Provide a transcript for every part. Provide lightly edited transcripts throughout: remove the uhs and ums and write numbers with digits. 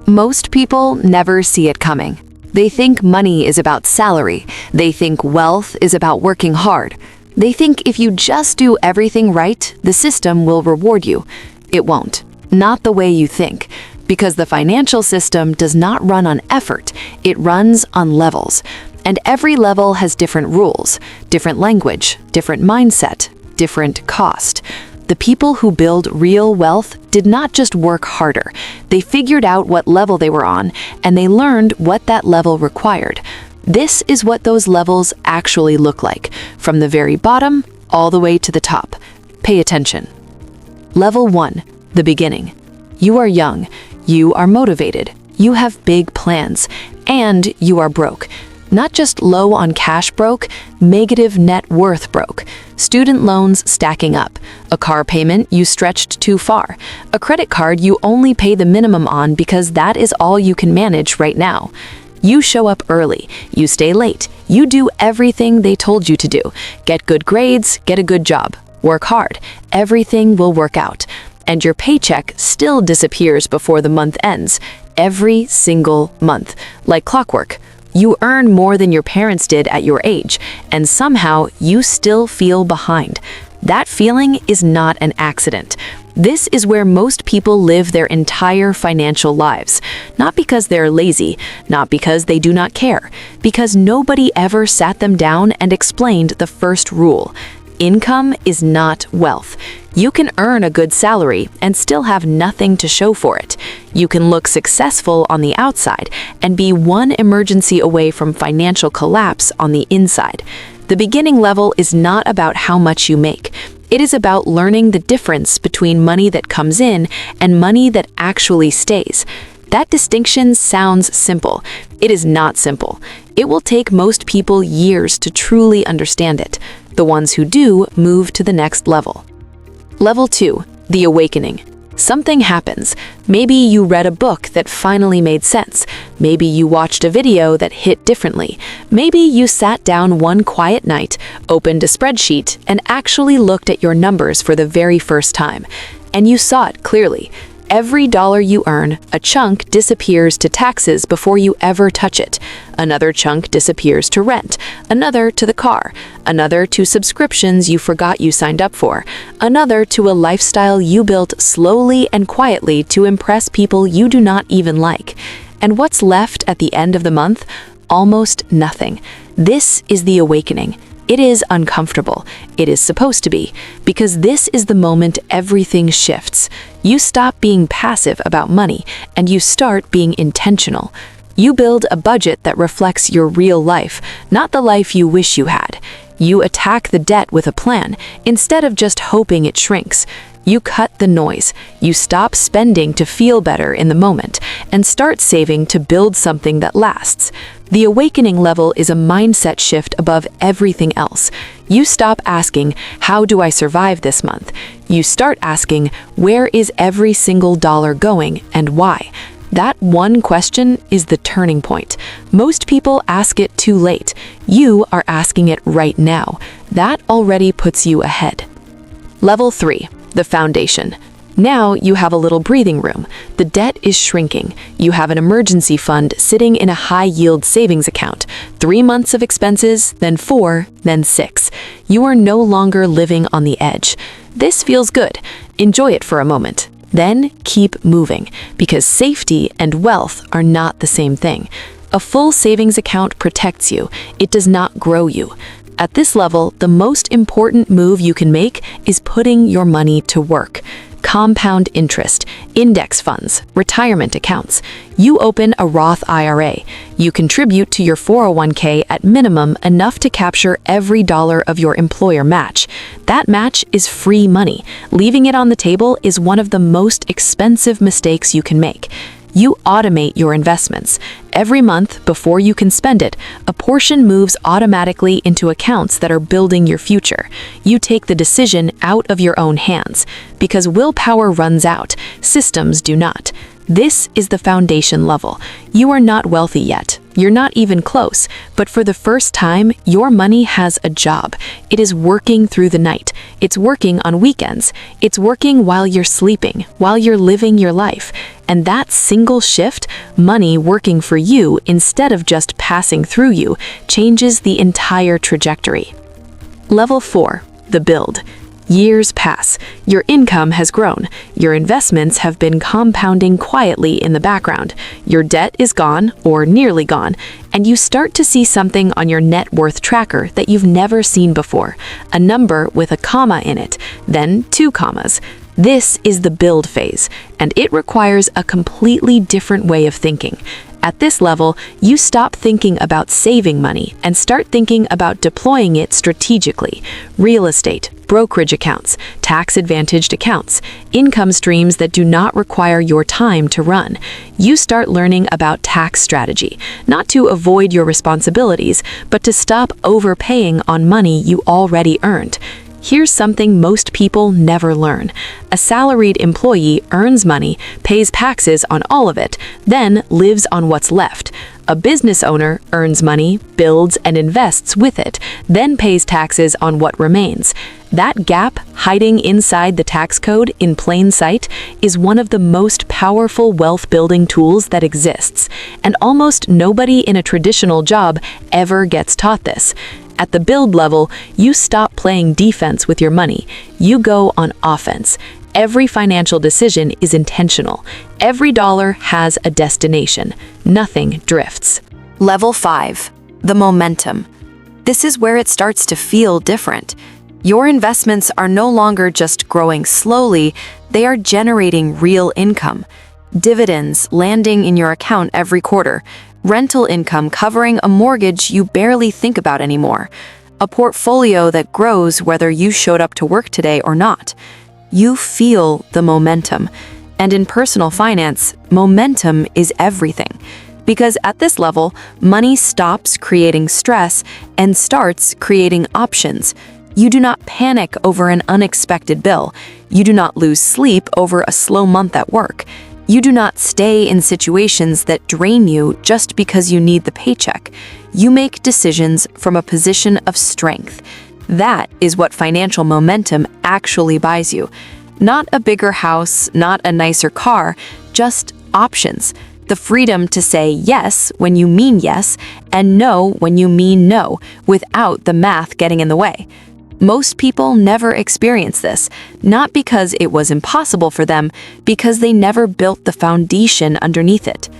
Most people never see it coming. They think money is about salary. They think wealth is about working hard. They think if you just do everything right, the system will reward you. It won't. Not the way you think. Because the financial system does not run on effort, it runs on levels. And every level has different rules, different language, different mindset, different cost. The people who build real wealth did not just work harder. They figured out what level they were on, and they learned what that level required. This is what those levels actually look like, from the very bottom all the way to the top. Pay attention. Level 1, the beginning. You are young, you are motivated, you have big plans, and you are broke. Not just low on cash broke, negative net worth broke. Student loans stacking up. A car payment you stretched too far. A credit card you only pay the minimum on because that is all you can manage right now. You show up early. You stay late. You do everything they told you to do. Get good grades, get a good job. Work hard. Everything will work out. And your paycheck still disappears before the month ends. Every single month. Like clockwork. You earn more than your parents did at your age, and somehow you still feel behind. That feeling is not an accident. This is where most people live their entire financial lives. Not because they're lazy, not because they do not care, because nobody ever sat them down and explained the first rule. Income is not wealth. You can earn a good salary and still have nothing to show for it. You can look successful on the outside and be one emergency away from financial collapse on the inside. The beginning level is not about how much you make. It is about learning the difference between money that comes in and money that actually stays. That distinction sounds simple. It is not simple. It will take most people years to truly understand it. The ones who do move to the next level. Level 2, the awakening. Something happens. Maybe you read a book that finally made sense. Maybe you watched a video that hit differently. Maybe you sat down one quiet night, opened a spreadsheet, and actually looked at your numbers for the very first time. And you saw it clearly. Every dollar you earn, a chunk disappears to taxes before you ever touch it. Another chunk disappears to rent, another to the car, another to subscriptions you forgot you signed up for, another to a lifestyle you built slowly and quietly to impress people you do not even like. And what's left at the end of the month? Almost nothing. This is the awakening. It is uncomfortable. It is supposed to be, because this is the moment everything shifts. You stop being passive about money, and you start being intentional. You build a budget that reflects your real life, not the life you wish you had. You attack the debt with a plan, instead of just hoping it shrinks. You cut the noise. You stop spending to feel better in the moment, and start saving to build something that lasts. The awakening level is a mindset shift above everything else. You stop asking, how do I survive this month? You start asking, where is every single dollar going and why? That one question is the turning point. Most people ask it too late. You are asking it right now. That already puts you ahead. Level 3, the foundation. Now you have a little breathing room. The debt is shrinking. You have an emergency fund sitting in a high-yield savings account. 3 months of expenses, then 4, then 6. You are no longer living on the edge. This feels good. Enjoy it for a moment. Then keep moving, because safety and wealth are not the same thing. A full savings account protects you. It does not grow you. At this level, the most important move you can make is putting your money to work. Compound interest, index funds, retirement accounts. You open a Roth IRA. You contribute to your 401k at minimum enough to capture every dollar of your employer match. That match is free money. Leaving it on the table is one of the most expensive mistakes you can make. You automate your investments. Every month, before you can spend it, a portion moves automatically into accounts that are building your future. You take the decision out of your own hands. Because willpower runs out, systems do not. This is the foundation level. You are not wealthy yet. You're not even close. But for the first time, your money has a job. It is working through the night. It's working on weekends. It's working while you're sleeping, while you're living your life. And that single shift, money working for you instead of just passing through you, changes the entire trajectory. Level 4. The build. Years pass. Your income has grown. Your investments have been compounding quietly in the background. Your debt is gone, or nearly gone, and you start to see something on your net worth tracker that you've never seen before. A number with a comma in it, then 2 commas. This is the build phase, and it requires a completely different way of thinking. At this level, you stop thinking about saving money and start thinking about deploying it strategically. Real estate, brokerage accounts, tax-advantaged accounts, income streams that do not require your time to run. You start learning about tax strategy, not to avoid your responsibilities, but to stop overpaying on money you already earned. Here's something most people never learn. A salaried employee earns money, pays taxes on all of it, then lives on what's left. A business owner earns money, builds and invests with it, then pays taxes on what remains. That gap, hiding inside the tax code in plain sight, is one of the most powerful wealth-building tools that exists, and almost nobody in a traditional job ever gets taught this. At the build level, you stop playing defense with your money. You go on offense. Every financial decision is intentional. Every dollar has a destination. Nothing drifts. Level 5. The momentum. This is where it starts to feel different. Your investments are no longer just growing slowly, they are generating real income. Dividends landing in your account every quarter. Rental income covering a mortgage you barely think about anymore. A portfolio that grows whether you showed up to work today or not. You feel the momentum. And in personal finance, momentum is everything. Because at this level, money stops creating stress and starts creating options. You do not panic over an unexpected bill. You do not lose sleep over a slow month at work. You do not stay in situations that drain you just because you need the paycheck. You make decisions from a position of strength. That is what financial momentum actually buys you. Not a bigger house, not a nicer car, just options. The freedom to say yes when you mean yes and no when you mean no, without the math getting in the way. Most people never experience this, not because it was impossible for them, because they never built the foundation underneath it.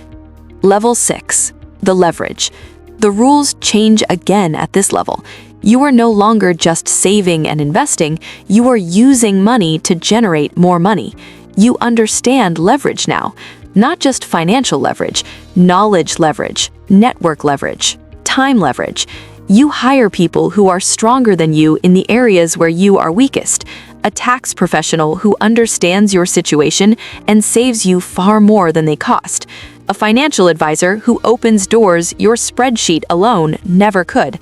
Level 6. The leverage. The rules change again at this level. You are no longer just saving and investing, you are using money to generate more money. You understand leverage now, not just financial leverage, knowledge leverage, network leverage, time leverage. You hire people who are stronger than you in the areas where you are weakest. A tax professional who understands your situation and saves you far more than they cost. A financial advisor who opens doors your spreadsheet alone never could.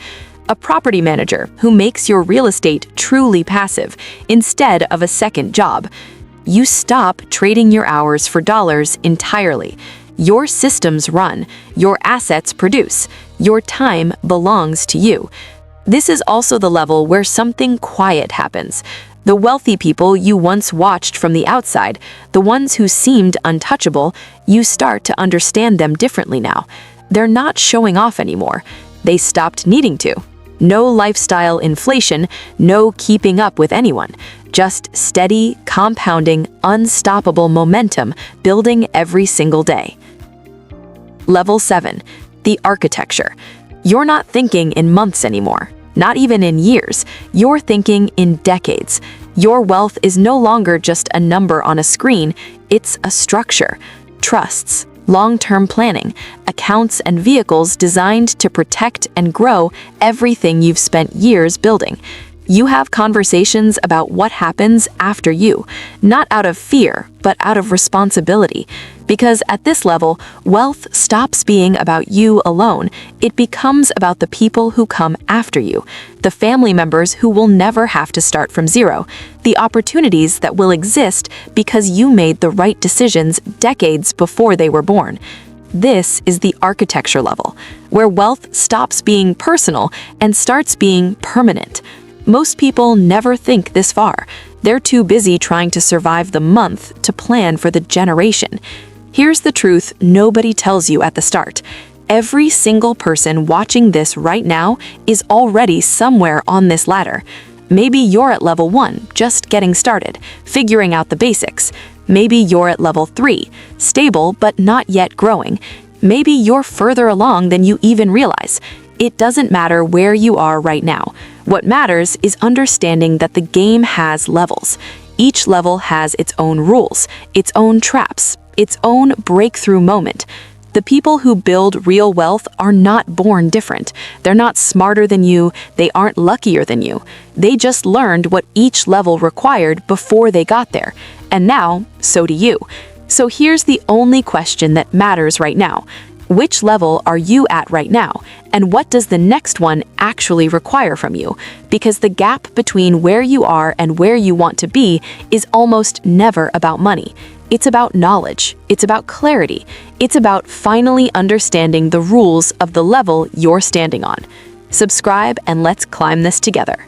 A property manager who makes your real estate truly passive instead of a second job. You stop trading your hours for dollars entirely. Your systems run, your assets produce, your time belongs to you. This is also the level where something quiet happens. The wealthy people you once watched from the outside, the ones who seemed untouchable, you start to understand them differently now. They're not showing off anymore. They stopped needing to. No lifestyle inflation, no keeping up with anyone. Just steady, compounding, unstoppable momentum building every single day. Level 7. The architecture. You're not thinking in months anymore, not even in years. You're thinking in decades. Your wealth is no longer just a number on a screen, it's a structure. Trusts, long-term planning, accounts and vehicles designed to protect and grow everything you've spent years building. You have conversations about what happens after you, not out of fear, but out of responsibility. Because at this level, wealth stops being about you alone. It becomes about the people who come after you, the family members who will never have to start from zero, the opportunities that will exist because you made the right decisions decades before they were born. This is the architecture level, where wealth stops being personal and starts being permanent. Most people never think this far. They're too busy trying to survive the month to plan for the generation. Here's the truth nobody tells you at the start. Every single person watching this right now is already somewhere on this ladder. Maybe you're at level 1, just getting started, figuring out the basics. Maybe you're at level 3, stable but not yet growing. Maybe you're further along than you even realize. It doesn't matter where you are right now. What matters is understanding that the game has levels. Each level has its own rules, its own traps, its own breakthrough moment. The people who build real wealth are not born different. They're not smarter than you, they aren't luckier than you. They just learned what each level required before they got there. And now, so do you. So here's the only question that matters right now. Which level are you at right now? And what does the next one actually require from you? Because the gap between where you are and where you want to be is almost never about money. It's about knowledge. It's about clarity. It's about finally understanding the rules of the level you're standing on. Subscribe and let's climb this together.